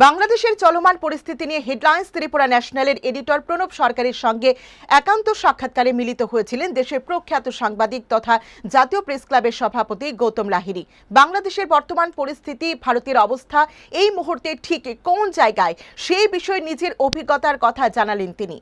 বাংলাদেশের চলমান পরিস্থিতি নিয়ে হেডলাইন্স ত্রিপুরা ন্যাশনালের এডিটর প্রণব সরকারের সঙ্গে একান্ত সাক্ষাৎকারে মিলিত হয়েছিলেন দেশের প্রখ্যাত সাংবাদিক তথা জাতীয় প্রেস ক্লাবের সভাপতি গৌতম লাহিড়ী। বাংলাদেশের বর্তমান পরিস্থিতি, ভারতের অবস্থা এই মুহূর্তে ঠিক কোন জায়গায়, সেই বিষয়ে নিজের অভিজ্ঞতার কথা জানালেন তিনি।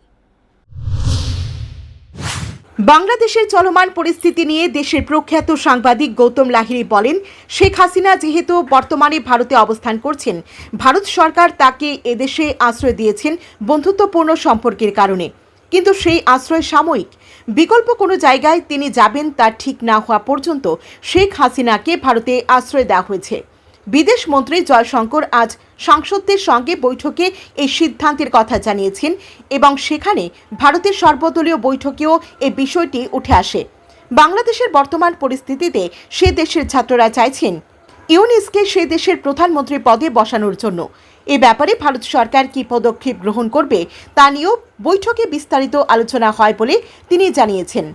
বাংলাদেশের চলমান পরিস্থিতি নিয়ে দেশের প্রখ্যাত সাংবাদিক গৌতম লাহিড়ী বলেন, শেখ হাসিনা যেহেতু বর্তমানে ভারতে অবস্থান করছেন, ভারত সরকার তাকে এদেশে আশ্রয় দিয়েছেন বন্ধুত্বপূর্ণ সম্পর্কের কারণে, কিন্তু সেই আশ্রয় সাময়িক। বিকল্প কোনো জায়গায় তিনি যাবেন তা ঠিক না হওয়া পর্যন্ত শেখ হাসিনাকে ভারতে আশ্রয় দেওয়া হয়েছে। বিদেশ মন্ত্রী জয়শঙ্কর আজ সাংসদদের সঙ্গে বৈঠকে এই সিদ্ধান্তের কথা জানিয়েছেন এবং সেখানে ভারতের সর্বদলীয় বৈঠকেও এই বিষয়টি উঠে আসে। বাংলাদেশের বর্তমান পরিস্থিতিতে সে দেশের ছাত্ররা চাইছেন ইউনুসকে সে দেশের প্রধানমন্ত্রী পদে বসানোর জন্য। এ ব্যাপারে ভারত সরকার কী পদক্ষেপ গ্রহণ করবে তা নিয়েও বৈঠকে বিস্তারিত আলোচনা হয় বলে তিনি জানিয়েছেন।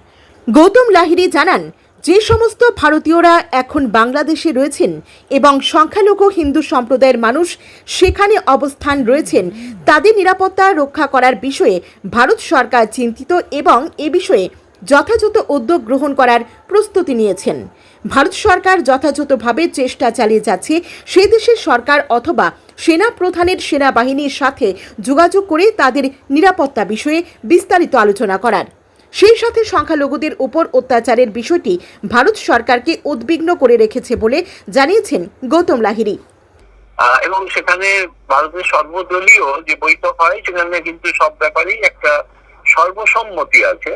গৌতম লাহিড়ী জানান, যে সমস্ত ভারতীয়রা এখন বাংলাদেশে রয়েছেন এবং সংখ্যালঘু হিন্দু সম্প্রদায়ের মানুষ সেখানে অবস্থান রয়েছেন, তাদের নিরাপত্তা রক্ষা করার বিষয়ে ভারত সরকার চিন্তিত এবং এ বিষয়ে যথাযথ উদ্যোগ গ্রহণ করার প্রস্তুতি নিয়েছেন। ভারত সরকার যথাযথভাবে চেষ্টা চালিয়ে যাচ্ছে সেই দেশের সরকার অথবা সেনা প্রধানের সেনাবাহিনীর সাথে যোগাযোগ করে তাদের নিরাপত্তা বিষয়ে বিস্তারিত আলোচনা করার। সেই সাথে সংখ্যালঘুদের উপর অত্যাচারের বিষয়টি ভারত সরকারকে উদ্বিগ্ন করে রেখেছে বলে জানিয়েছেন গৌতম লাহিড়ী। এবং সেখানে ভারতের সর্বদলীয় যে বৈঠক হয় সেখানে কিন্তু সব ব্যাপারেই একটা সর্বসম্মতি আছে।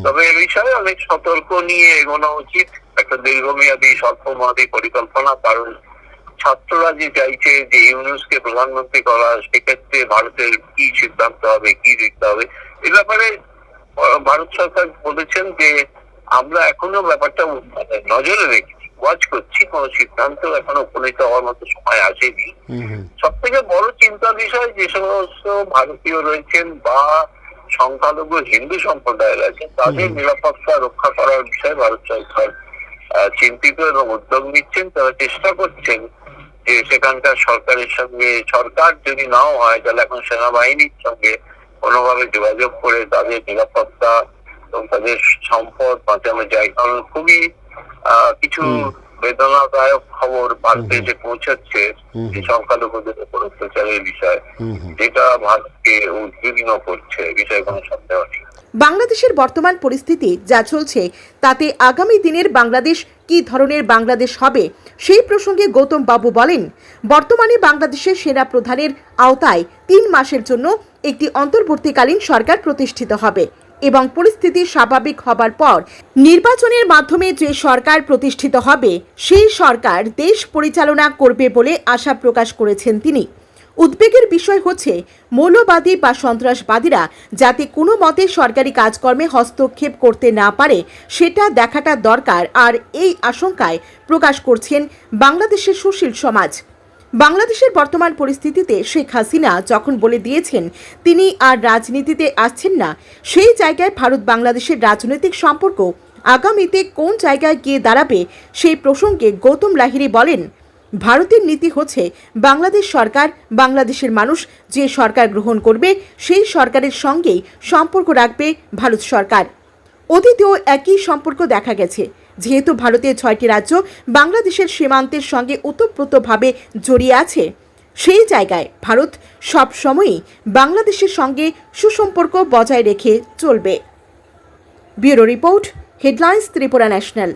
তবে এ বিষয়ে অনেক সতর্ক নিয়ে এগোনো উচিত, একটা দীর্ঘমেয়াদী স্বল্পমেয়াদী পরিকল্পনা। কারণ ছাত্ররা যে চাইছে যে ইউনুসকে প্রধানমন্ত্রী করা, সেক্ষেত্রে ভারতের কি সিদ্ধান্ত হবে, কি দেখতে হবে, এ ব্যাপারে ভারত সরকার বলেছেন যে আমরা এখনো ব্যাপারটা নজরে রেখেছি, ওয়াচ করছি, কোন সিদ্ধান্ত এখনো উপনীত হওয়ার মতো সময় আসেনি। সব থেকে বড় চিন্তার বিষয় যে সমস্ত ভারতীয় রয়েছেন বা সংখ্যালঘু হিন্দু সম্প্রদায়ের আছেন, তাদের নিরাপত্তা রক্ষা করার বিষয়ে ভারত সরকার চিন্তিত এবং উদ্যোগ নিচ্ছেন। তারা চেষ্টা করছেন যে সেখানকার সরকারের সঙ্গে, সরকার যদি নাও হয় তাহলে এখন সেনাবাহিনীর সঙ্গে কোনোভাবে যোগাযোগ করে তাদের নিরাপত্তা এবং তাদের সম্পদ বাঁচানো যায়। কারণ খুবই কিছু বেদনাদায়ক খবর ভারতে এসে পৌঁছাচ্ছে যে সংখ্যালঘুদের উপর অত্যাচারের বিষয়, যেটা ভারতকে উদ্বিগ্ন করছে, বিষয়ে কোনো সন্দেহ নেই। বাংলাদেশের বর্তমান পরিস্থিতি যা চলছে তাতে আগামী দিনের বাংলাদেশ কি ধরনের বাংলাদেশ হবে সেই প্রসঙ্গে গৌতম বাবু বলেন, বর্তমানে বাংলাদেশের সেনা প্রধানের আওতায় 3 মাসের জন্য একটি অন্তর্বর্তীকালীন সরকার প্রতিষ্ঠিত হবে এবং পরিস্থিতি স্বাভাবিক হবার পর নির্বাচনের মাধ্যমে যে সরকার প্রতিষ্ঠিত হবে সেই সরকার দেশ পরিচালনা করবে বলে আশা প্রকাশ করেছেন তিনি। উদ্বেগের বিষয় হচ্ছে মৌলবাদী বা সন্ত্রাসবাদীরা যাতে কোনো মতে সরকারি কাজকর্মে হস্তক্ষেপ করতে না পারে সেটা দেখাটা দরকার, আর এই আশঙ্কায় প্রকাশ করছেন বাংলাদেশের সুশীল সমাজ। বাংলাদেশের বর্তমান পরিস্থিতিতে শেখ হাসিনা যখন বলে দিয়েছেন তিনি আর রাজনীতিতে আসছেন না, সেই জায়গায় ভারত বাংলাদেশের রাজনৈতিক সম্পর্ক আগামীতে কোন জায়গায় গিয়ে দাঁড়াবে সেই প্রসঙ্গে গৌতম লাহিড়ী বলেন, ভারতের নীতি হচ্ছে বাংলাদেশ সরকার, বাংলাদেশের মানুষ যে সরকার গ্রহণ করবে সেই সরকারের সঙ্গেই সম্পর্ক রাখবে ভারত সরকার। অতীতেও একই সম্পর্ক দেখা গেছে। যেহেতু ভারতের 6টি রাজ্য বাংলাদেশের সীমান্তের সঙ্গে ওতপ্রোতভাবে জড়িয়ে আছে, সেই জায়গায় ভারত সব সময়ই বাংলাদেশের সঙ্গে সুসম্পর্ক বজায় রেখে চলবে। Bureau report, headlines Tripura national.